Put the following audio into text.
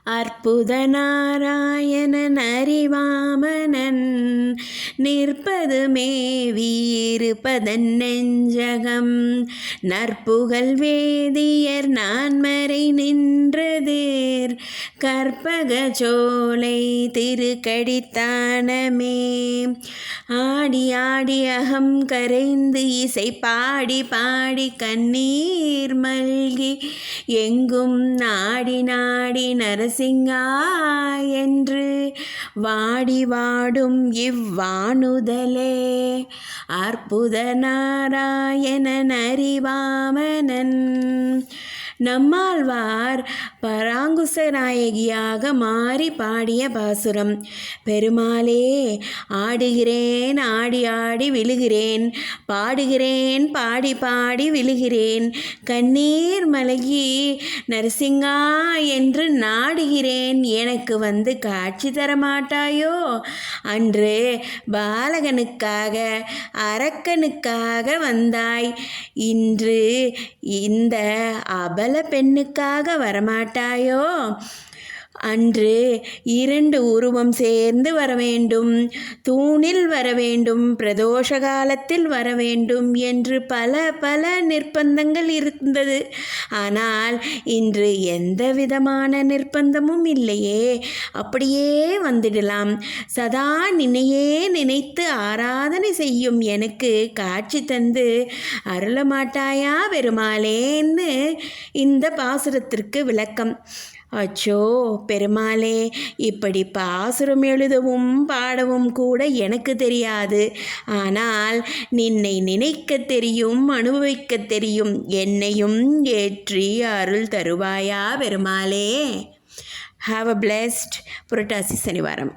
அற்புத நாராயணன் அறிவாமனன் நிற்பது மேவியிருப்பதன் நெஞ்சகம் நற்புகழ் வேதியர் நான்மறை நின்றதேர் கற்பக சோலை திருக்கடித்தானமே ஆடி ஆடி அகம் கரைந்து இசை பாடி பாடி கண்ணீர் மல்கி எங்கும் நாடி நாடி நரசிங்கா என்று வாடி வாடும் இவ்வாணுதலே அற்புத நாராயணன் அறிவாமனன். நம்மாழ்வார் பராங்குச நாயகியாக மாறி பாடிய பாசுரம். பெருமாளே, ஆடுகிறேன் ஆடி ஆடி விழுகிறேன், பாடுகிறேன் பாடி பாடி விழுகிறேன், கண்ணீர் மலகி நரசிங்கா என்று நாடுகிறேன், எனக்கு வந்து காட்சி தரமாட்டாயோ? அன்று பாலகனுக்காக அரக்கனுக்காக வந்தாய், இன்று இந்த அபல பெண்ணுக்காக வரமாட்டாயோ? அன்று 2 உருவம் சேர்ந்து வர வேண்டும், தூணில் வர வேண்டும், பிரதோஷ காலத்தில் வர வேண்டும் என்று பல பல நிர்பந்தங்கள் இருந்தது. ஆனால் இன்று எந்த விதமான நிர்பந்தமும் இல்லையே, அப்படியே வந்துடலாம். சதா நினையே நினைத்து ஆராதனை செய்யும் எனக்கு காட்சி தந்து அருளமாட்டாயா பெருமாளேன்னு இந்த பாசுரத்திற்கு விளக்கம். அச்சோ பெருமாளே, இப்படி பாசுரம் எழுதவும் பாடவும் கூட எனக்கு தெரியாது. ஆனால் நின்னை நினைக்க தெரியும், அனுபவிக்க தெரியும். என்னையும் ஏற்றி அருள் தருவாயா பெருமாளே. Have a blessed Purattasi Sanivaaram.